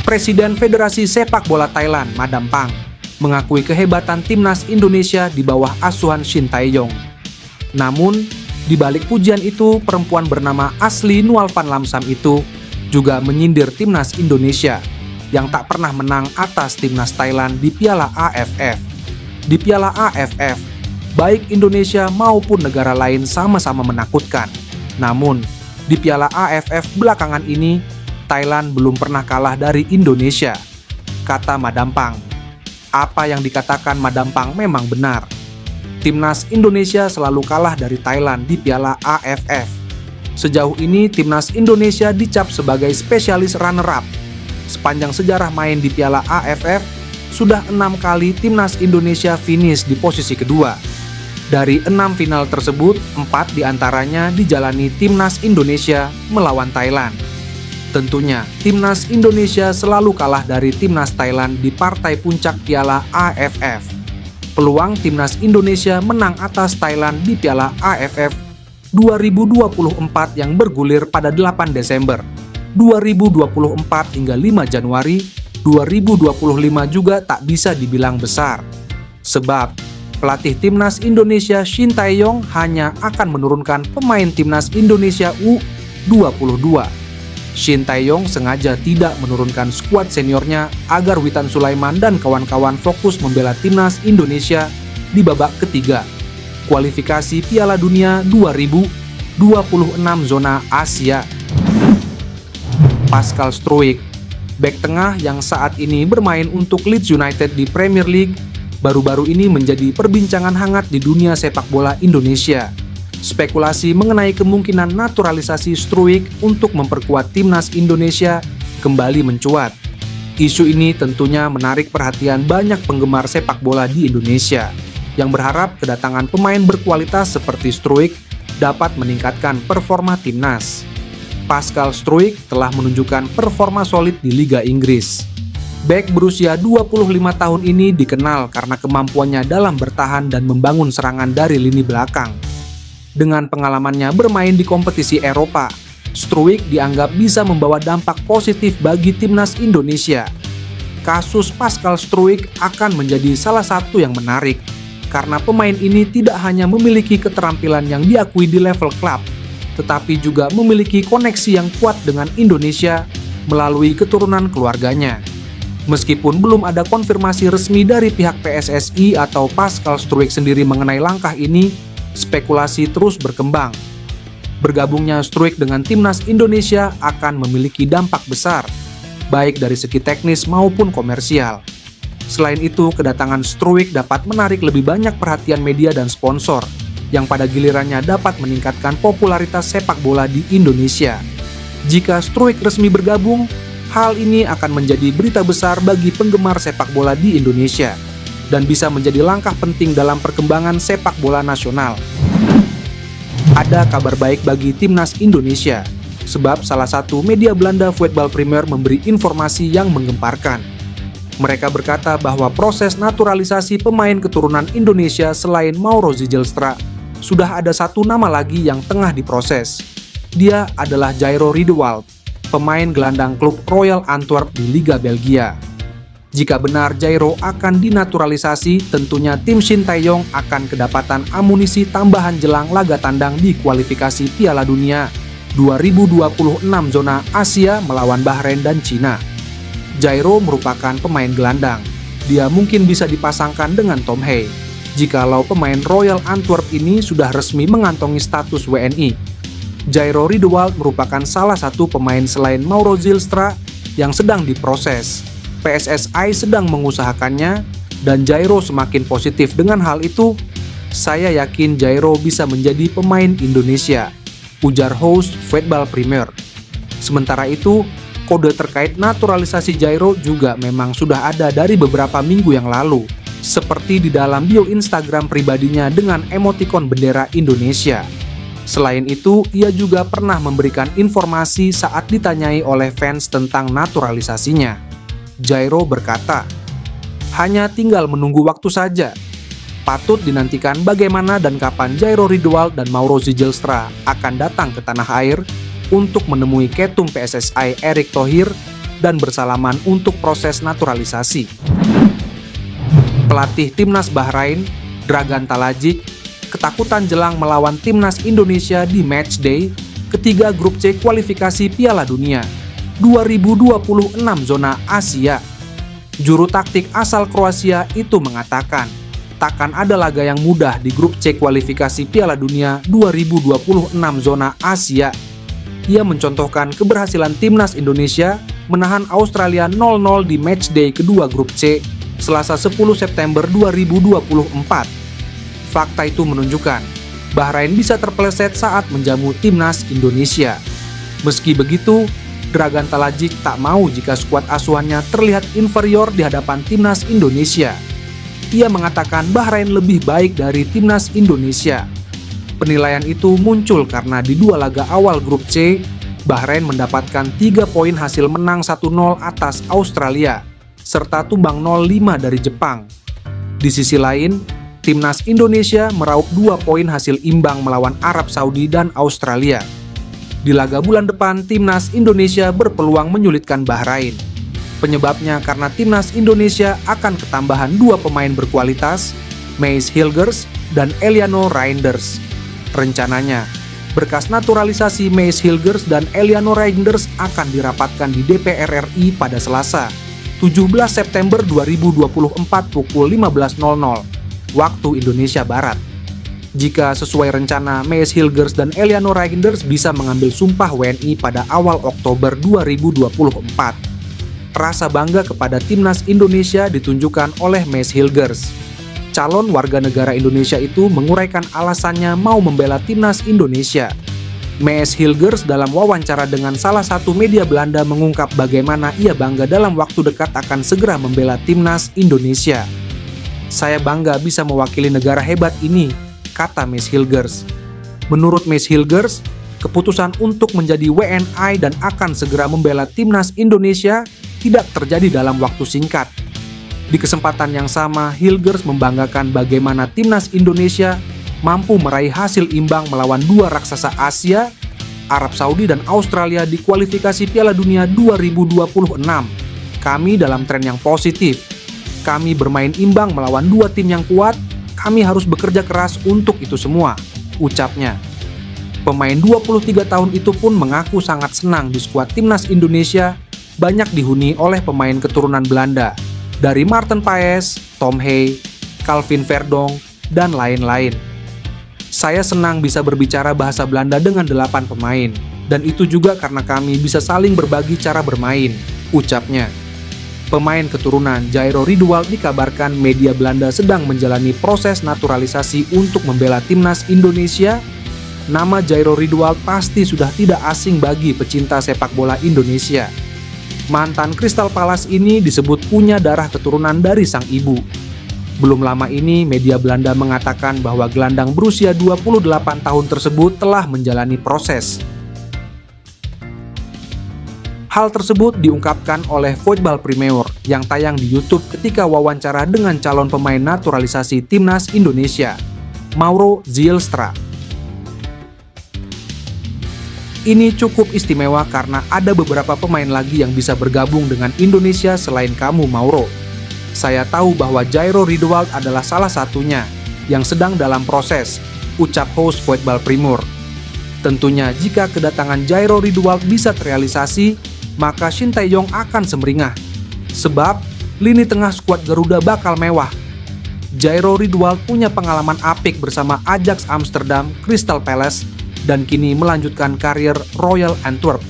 Presiden Federasi Sepak Bola Thailand, Madam Pang, mengakui kehebatan timnas Indonesia di bawah asuhan Shin Tae-yong. Namun, di balik pujian itu, perempuan bernama Asli Nualvan Lamsam itu juga menyindir timnas Indonesia yang tak pernah menang atas timnas Thailand di Piala AFF. Di Piala AFF, baik Indonesia maupun negara lain sama-sama menakutkan. Namun, di Piala AFF belakangan ini, Thailand belum pernah kalah dari Indonesia, kata Madam Pang. Apa yang dikatakan Madam Pang memang benar. Timnas Indonesia selalu kalah dari Thailand di Piala AFF. Sejauh ini, timnas Indonesia dicap sebagai spesialis runner-up. Sepanjang sejarah main di Piala AFF, sudah 6 kali timnas Indonesia finish di posisi kedua. Dari 6 final tersebut, 4 diantaranya dijalani timnas Indonesia melawan Thailand. Tentunya, timnas Indonesia selalu kalah dari timnas Thailand di partai puncak Piala AFF. Peluang timnas Indonesia menang atas Thailand di Piala AFF 2024 yang bergulir pada 8 Desember 2024 hingga 5 Januari 2025 juga tak bisa dibilang besar. Sebab, pelatih timnas Indonesia Shin Tae-yong hanya akan menurunkan pemain timnas Indonesia U22. Shin Tae-yong sengaja tidak menurunkan skuad seniornya agar Witan Sulaiman dan kawan-kawan fokus membela timnas Indonesia di babak ketiga kualifikasi Piala Dunia 2026 zona Asia. Pascal Struijk, bek tengah yang saat ini bermain untuk Leeds United di Premier League, baru-baru ini menjadi perbincangan hangat di dunia sepak bola Indonesia. Spekulasi mengenai kemungkinan naturalisasi Struijk untuk memperkuat timnas Indonesia kembali mencuat. Isu ini tentunya menarik perhatian banyak penggemar sepak bola di Indonesia yang berharap kedatangan pemain berkualitas seperti Struijk dapat meningkatkan performa timnas. Pascal Struijk telah menunjukkan performa solid di Liga Inggris. Bek berusia 25 tahun ini dikenal karena kemampuannya dalam bertahan dan membangun serangan dari lini belakang. Dengan pengalamannya bermain di kompetisi Eropa, Struijk dianggap bisa membawa dampak positif bagi timnas Indonesia. Kasus Pascal Struijk akan menjadi salah satu yang menarik, karena pemain ini tidak hanya memiliki keterampilan yang diakui di level klub, tetapi juga memiliki koneksi yang kuat dengan Indonesia melalui keturunan keluarganya. Meskipun belum ada konfirmasi resmi dari pihak PSSI atau Pascal Struijk sendiri mengenai langkah ini, spekulasi terus berkembang. Bergabungnya Struijk dengan timnas Indonesia akan memiliki dampak besar, baik dari segi teknis maupun komersial. Selain itu, kedatangan Struijk dapat menarik lebih banyak perhatian media dan sponsor, yang pada gilirannya dapat meningkatkan popularitas sepak bola di Indonesia. Jika Struijk resmi bergabung, hal ini akan menjadi berita besar bagi penggemar sepak bola di Indonesia dan bisa menjadi langkah penting dalam perkembangan sepak bola nasional. Ada kabar baik bagi timnas Indonesia, sebab salah satu media Belanda Voetbal Premier memberi informasi yang menggemparkan. Mereka berkata bahwa proses naturalisasi pemain keturunan Indonesia selain Mauro Zijlstra, sudah ada satu nama lagi yang tengah diproses. Dia adalah Jairo Riedewald, pemain gelandang klub Royal Antwerp di Liga Belgia. Jika benar Jairo akan dinaturalisasi, tentunya tim Shin Tae-yong akan kedapatan amunisi tambahan jelang laga tandang di kualifikasi Piala Dunia 2026 zona Asia melawan Bahrain dan Cina. Jairo merupakan pemain gelandang. Dia mungkin bisa dipasangkan dengan Tom Hei, jikalau pemain Royal Antwerp ini sudah resmi mengantongi status WNI. Jairo Riedewald merupakan salah satu pemain selain Mauro Zijlstra yang sedang diproses. PSSI sedang mengusahakannya, dan Jairo semakin positif dengan hal itu. Saya yakin Jairo bisa menjadi pemain Indonesia, ujar host Voetbal Premier. Sementara itu, kode terkait naturalisasi Jairo juga memang sudah ada dari beberapa minggu yang lalu, seperti di dalam bio Instagram pribadinya dengan emotikon bendera Indonesia. Selain itu, ia juga pernah memberikan informasi saat ditanyai oleh fans tentang naturalisasinya. Jairo berkata, "Hanya tinggal menunggu waktu saja. Patut dinantikan bagaimana dan kapan Jairo Riedewald dan Mauro Zijlstra akan datang ke tanah air untuk menemui ketum PSSI Erick Thohir dan bersalaman untuk proses naturalisasi. Pelatih timnas Bahrain, Dragan Talajic, ketakutan jelang melawan timnas Indonesia di matchday ketiga grup C kualifikasi Piala Dunia 2026 zona Asia. Juru taktik asal Kroasia itu mengatakan, takkan ada laga yang mudah di grup C kualifikasi Piala Dunia 2026 zona Asia. Ia mencontohkan keberhasilan timnas Indonesia menahan Australia 0-0 di matchday kedua grup C Selasa 10 September 2024. Fakta itu menunjukkan Bahrain bisa terpeleset saat menjamu timnas Indonesia. Meski begitu, Dragan Talajic tak mau jika skuad asuhannya terlihat inferior di hadapan timnas Indonesia. Ia mengatakan Bahrain lebih baik dari timnas Indonesia. Penilaian itu muncul karena di dua laga awal grup C, Bahrain mendapatkan 3 poin hasil menang 1-0 atas Australia, serta tumbang 0-5 dari Jepang. Di sisi lain, timnas Indonesia meraup 2 poin hasil imbang melawan Arab Saudi dan Australia. Di laga bulan depan, timnas Indonesia berpeluang menyulitkan Bahrain. Penyebabnya karena timnas Indonesia akan ketambahan 2 pemain berkualitas, Maes Hilgers dan Eliano Reinders. Rencananya, berkas naturalisasi Maes Hilgers dan Eliano Reinders akan dirapatkan di DPR RI pada Selasa, 17 September 2024 pukul 15.00. Waktu Indonesia Barat. Jika sesuai rencana, Maes Hilgers dan Eliano Reinders bisa mengambil sumpah WNI pada awal Oktober 2024. Rasa bangga kepada timnas Indonesia ditunjukkan oleh Maes Hilgers. Calon warga negara Indonesia itu menguraikan alasannya mau membela timnas Indonesia. Maes Hilgers dalam wawancara dengan salah satu media Belanda mengungkap bagaimana ia bangga dalam waktu dekat akan segera membela timnas Indonesia. Saya bangga bisa mewakili negara hebat ini, kata Maes Hilgers. Menurut Maes Hilgers, keputusan untuk menjadi WNI dan akan segera membela timnas Indonesia tidak terjadi dalam waktu singkat. Di kesempatan yang sama, Hilgers membanggakan bagaimana timnas Indonesia mampu meraih hasil imbang melawan 2 raksasa Asia, Arab Saudi dan Australia di kualifikasi Piala Dunia 2026. Kami dalam tren yang positif. Kami bermain imbang melawan 2 tim yang kuat, kami harus bekerja keras untuk itu semua, ucapnya. Pemain 23 tahun itu pun mengaku sangat senang di skuad timnas Indonesia banyak dihuni oleh pemain keturunan Belanda, dari Maarten Paes, Tom Hey, Calvin Verdonk, dan lain-lain. Saya senang bisa berbicara bahasa Belanda dengan 8 pemain, dan itu juga karena kami bisa saling berbagi cara bermain, ucapnya. Pemain keturunan Jairo Riedewald dikabarkan media Belanda sedang menjalani proses naturalisasi untuk membela timnas Indonesia. Nama Jairo Riedewald pasti sudah tidak asing bagi pecinta sepak bola Indonesia. Mantan Crystal Palace ini disebut punya darah keturunan dari sang ibu. Belum lama ini, media Belanda mengatakan bahwa gelandang berusia 28 tahun tersebut telah menjalani proses. Hal tersebut diungkapkan oleh Voetbal Premier yang tayang di YouTube ketika wawancara dengan calon pemain naturalisasi timnas Indonesia, Mauro Zylstra. Ini cukup istimewa karena ada beberapa pemain lagi yang bisa bergabung dengan Indonesia selain kamu, Mauro. Saya tahu bahwa Jairo Riedewald adalah salah satunya yang sedang dalam proses, ucap host Voetbal Premier. Tentunya jika kedatangan Jairo Riedewald bisa terrealisasi, maka Shin Tae-yong akan semeringah. Sebab, lini tengah skuad Garuda bakal mewah. Jairo Riedewald punya pengalaman apik bersama Ajax Amsterdam, Crystal Palace, dan kini melanjutkan karir Royal Antwerp.